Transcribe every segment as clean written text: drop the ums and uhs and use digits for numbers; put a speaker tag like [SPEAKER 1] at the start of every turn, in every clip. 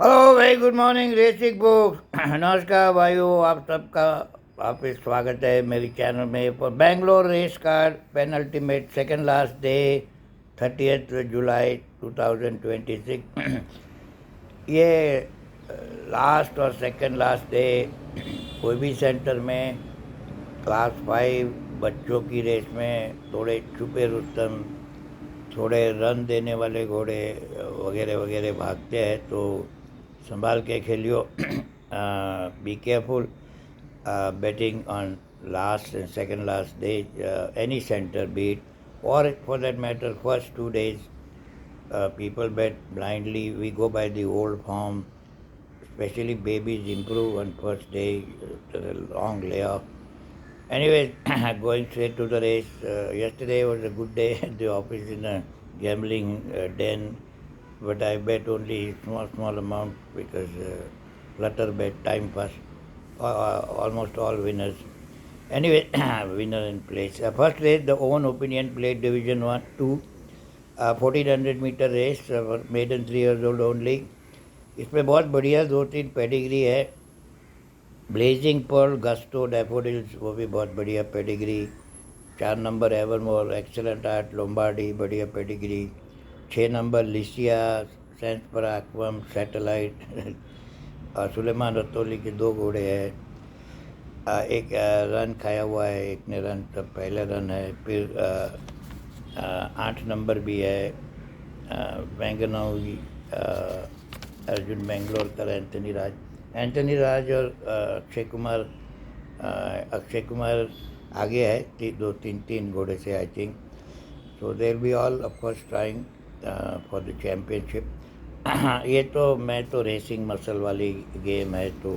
[SPEAKER 1] Hello very good morning racing book. नमस्कार भाइयों, आप सबका वापस स्वागत है मेरी चैनल में। For Bangalore race card penultimate second last day 30 July 2026। ये लास्ट और सेकंड लास्ट डे कोई भी सेंटर में क्लास 5 बच्चों की रेस में थोड़े छुपे रुस्तम, थोड़े रन देने वाले घोड़े वगैरह वगैरह भागते हैं, तो संभाल के खेलियो। Be careful betting on last and second last day, any center beat, or for that matter first 2 days. People bet blindly. We go by the old form, especially babies improve on first day, the long layoff. Anyway, going straight to the race. Yesterday was a good day at the office in a gambling den, but I bet only small amount because flutter bet time pass. Almost all winners. Anyway, winner in place. First race, the own opinion played Division 1, 2, 1400 metre race, maiden 3 years old only. इसमें बहुत बढ़िया दो तीन pedigree है। Blazing Perl, gusto, daffodils, वो भी बहुत बढ़िया pedigree. 4 number Evermore, excellent art, Lombardi, बढ़िया पेडिग्री। 6 नंबर लिसिया, सेंस पर एक्वम, सैटेलाइट और सुलेमान रतौली के दो घोड़े हैं। एक रन खाया हुआ है, एक ने रन तब पहले रन है। फिर 8 नंबर भी है, बैंगनाउ, अर्जुन बेंगलोर का एंथनी राज और अक्षय कुमार आगे है, तीन घोड़े से I think. So there be all of course trying for the championship. ये तो मैं तो रेसिंग मसल वाली गेम है, तो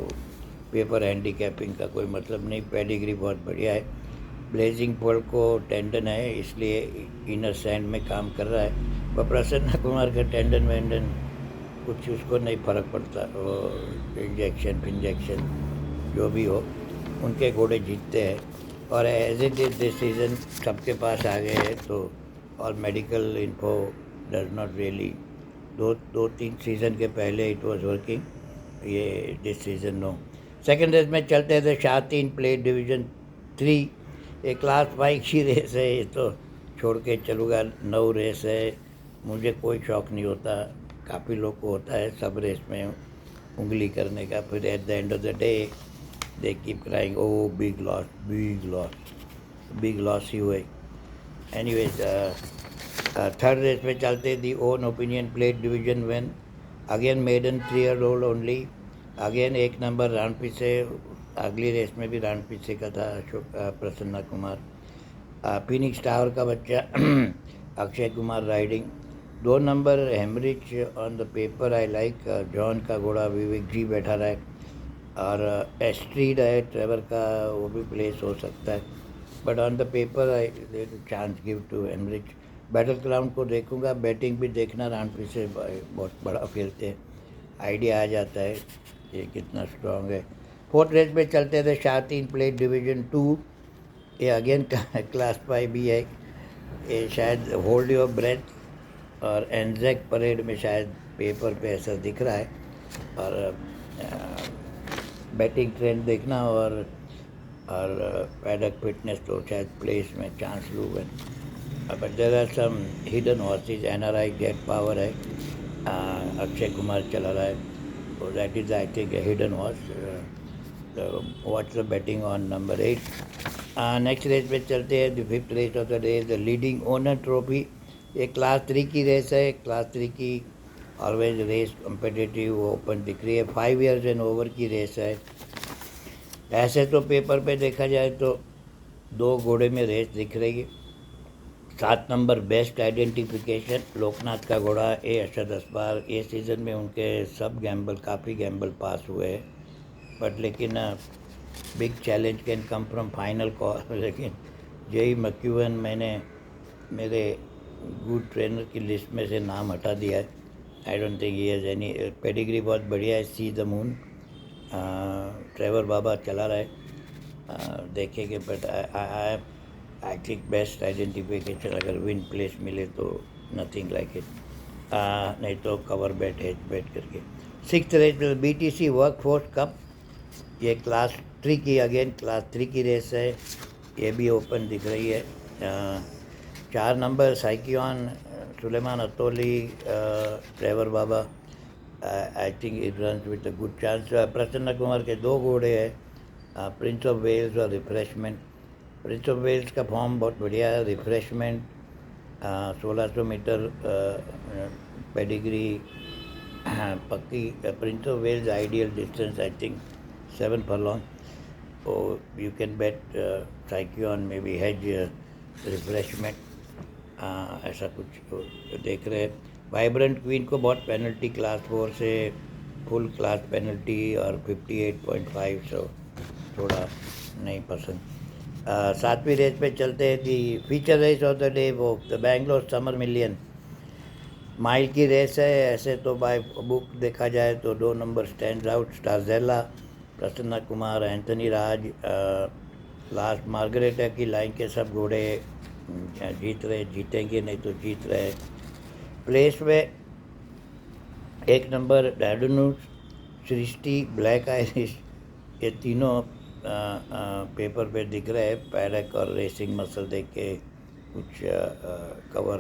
[SPEAKER 1] पेपर हैंडीकैपिंग का कोई मतलब नहीं। पेडिग्री बहुत बढ़िया है। ब्लेजिंग पोल को टेंडन है, इसलिए इनर सैंड में काम कर रहा है। पर प्रसन्न कुमार का टेंडन वेंडन कुछ उसको नहीं फ़र्क पड़ता, वो इंजेक्शन फिंजेक्शन जो भी हो, उनके घोड़े जीतते हैं। और as it is this season सबके पास आ गए हैं, तो और medical info does not really. दो तीन सीज़न के पहले इट वाज वर्किंग, ये this season no. Second race में चलते थे। शाह-3 प्ले डिवीज़न 3, एक क्लास 5 की रेस है, ये तो छोड़ के चलूँगा। 9 रेस है, मुझे कोई शौक़ नहीं होता, काफ़ी लोग को होता है सब रेस में उंगली करने का। फिर at the end of the day they keep crying, oh big loss, big loss, big loss ही हुए। एनीवेज, थर्ड रेस में चलते the own opinion plate division 1, again maiden 3 year old only. Again 1 number रानपी से, अगली race में भी रानपी से का था प्रसन्ना कुमार। फिनिक्स टावर का बच्चा अक्षय कुमार राइडिंग। 2 नंबर हेमरिच on the paper I like, John का घोड़ा विवेक जी बैठा रहा है। और एस्ट्रीड है ट्रेवर का, वो भी प्लेस हो सकता है, but on the paper I chance give to हेमरिच। बैटल ग्राउंड को देखूंगा, बैटिंग भी देखना, रानपी से बहुत बड़ा खेलते हैं, आइडिया आ जाता है ये कितना स्ट्रांग है। फोर्थ रेस में चलते थे। शाह-3 प्लेट डिवीज़न 2, ये अगेन क्लास 5 भी है। ये शायद होल्ड योर ब्रेथ और एनजेक परेड में शायद पेपर पे ऐसा दिख रहा है। और बैटिंग ट्रेंड देखना और पैडक फिटनेस, तो शायद प्लेस में चांस लूँ। But there are some hidden horses. NRI gate power है, अक्षय कुमार चला रहा है, तो that is I think a hidden horse. Watch the betting on number 8। Next race पे चलते हैं। The fifth race of the day, the leading owner trophy. ये class 3 की रेस है। क्लास 3 की ऑलवेज रेस कम्पिटिटिव ओपन दिख रही है। 5 years एंड ओवर की रेस है। ऐसे तो पेपर पे देखा जाए तो दो घोड़े में रेस दिख रही है। 7 नंबर बेस्ट आइडेंटिफिकेशन, लोकनाथ का घोड़ा, ए अरशद असबार। ये सीज़न में उनके सब गैम्बल, काफ़ी गैम्बल पास हुए हैं, बट लेकिन big challenge can come from final call. लेकिन जेई मैक्यूवन मैंने मेरे गुड ट्रेनर की लिस्ट में से नाम हटा दिया है। I don't think he has any. Pedigree बहुत बढ़िया है। सी द मून, ट्रेवर बाबा चला रहा है, देखेंगे। But I think best identification, अगर विन प्लेस मिले तो नथिंग लाइक इट। नहीं तो कवर बैट हेज बैट करके। 6th race BTC workforce cup, ये क्लास 3 की अगेन क्लास 3 की रेस है, ये भी ओपन दिख रही है। 4 नंबर साइकियन सुलेमान अतोली ड्राइवर बाबा, I think it run with a good chance. Prasanna Kumar के 2 घोड़े हैं, प्रिंस ऑफ वेल्स और रिफ्रेशमेंट। प्रिंस ऑफ वेल्स का फॉर्म बहुत बढ़िया है, रिफ्रेशमेंट 1600 मीटर पेडिग्री पक्की। Prince of Wales ideal distance I think 7 furlong, और यू कैन बेट साइकियन में भी हेज रिफ्रेशमेंट, ऐसा कुछ देख रहे हैं। वाइब्रेंट क्वीन को बहुत पेनल्टी क्लास 4 से फुल क्लास पेनल्टी और 58.5, सो थोड़ा नहीं पसंद। 7वीं रेस पे चलते हैं, the feature race of the day, वो the Bangalore summer million mile की रेस है। ऐसे तो बाय बुक देखा जाए तो 2 नंबर स्टैंड आउट, स्टारजेला, प्रसन्ना कुमार, एंथनी राज, लास्ट मार्गरेटा की लाइन के सब घोड़े जीतेंगे, नहीं तो जीत रहे। प्लेस में 1 नंबर डैडनूस, सृष्टि, ब्लैक आयरिश, ये तीनों पेपर पे दिख रहे हैं। पैरक और रेसिंग मसल देख के कुछ कवर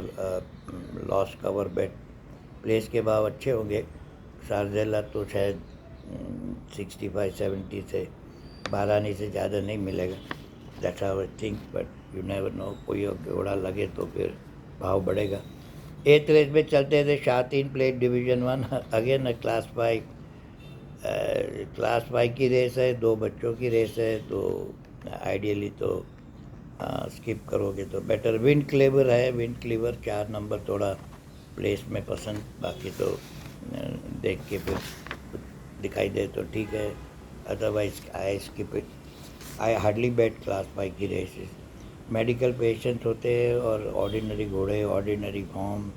[SPEAKER 1] लॉस कवर बेट प्लेस के भाव अच्छे होंगे। शारजेला तो शायद 65-70 से 12 से ज़्यादा नहीं मिलेगा, that's how I think, but you never know, कोई घोड़ा लगे तो फिर भाव बढ़ेगा। 8th रेस में चलते थे, शातीन प्लेट डिवीज़न 1 अगेन क्लास 5 की रेस है, 2 बच्चों की रेस है, तो आइडियली तो स्किप करोगे तो बेटर। विंड क्लेवर है, विंड क्लीवर 4 नंबर थोड़ा प्लेस में पसंद, बाकी तो देख के फिर दिखाई दे तो ठीक है, otherwise I skip it. I hardly bet class 5 की रेसेस। मेडिकल पेशेंट्स होते हैं और ऑर्डिनरी घोड़े, ऑर्डिनरी फॉर्म,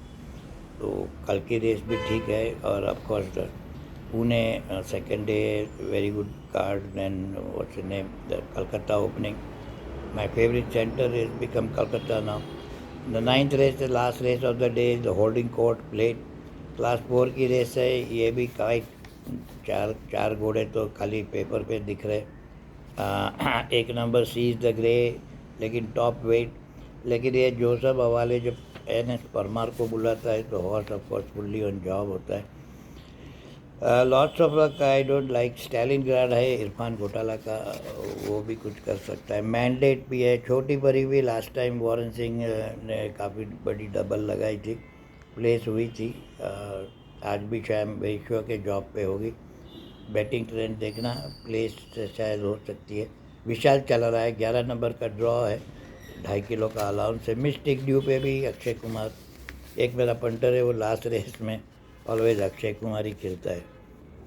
[SPEAKER 1] तो कल की रेस भी ठीक है। और of course Pune second day very good card, then what's name, the Calcutta opening, my favorite center is become Calcutta now. The 9th race, the last race of the day, the holding court plate, class 4 की race है, ये भी kite चार घोड़े तो खाली paper पे दिख रहे। 1 नंबर सीज द ग्रे, लेकिन टॉप वेट, लेकिन ये जोसेफ हवाले जब NS परमार को बुलाता है तो horse of course fully on job होता है। Lots of luck, I don't like. Stalingrad है इरफान घोटाला का, वो भी कुछ कर सकता है। मैंडेट भी है, छोटी परी भी लास्ट टाइम वॉरेन सिंह ने काफ़ी बड़ी डबल लगाई थी, प्लेस हुई थी। आज भी शायद विश्व के जॉब पे होगी। बैटिंग ट्रेंड देखना, प्लेस से शायद हो सकती है। विशाल चल रहा है, 11 नंबर का ड्रॉ है, 2.5 किलो का अलाउंस है। मिस्टिक ड्यू पे भी अक्षय कुमार, एक मेरा पंटर है, वो लास्ट रेस में ऑलवेज अक्षय कुमार ही खेलता है।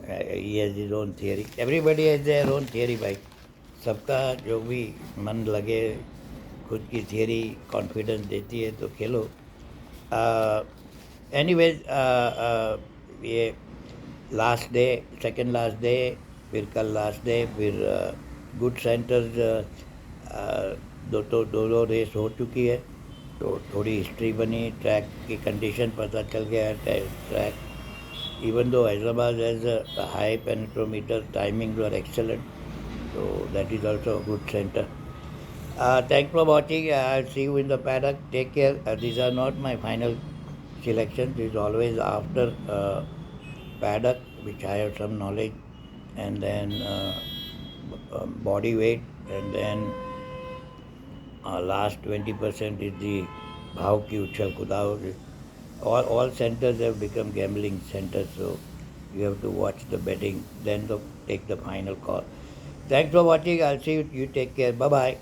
[SPEAKER 1] He has his own theory, everybody has their own theory भाई, सबका जो भी मन लगे, खुद की थियरी कॉन्फिडेंस देती है तो खेलो। एनीवेज ये last day, second last day, फिर कल लास्ट डे, फिर गुड सेंटर्स दो रेस हो चुकी है, तो थोड़ी हिस्ट्री बनी, ट्रैक की कंडीशन पता चल गया है। Track even though Hyderabad has a high penetrometer, timings are excellent, so that is also a good center. Thanks for watching. I'll see you in the paddock. Take care. These are not my final selections. This is always after paddock, which I have some knowledge, and then body weight, and then last 20% is the bhav ki uchal kudav. All centers have become gambling centers, so you have to watch the betting, then take the final call. Thanks for watching. I'll see you. You take care. Bye bye.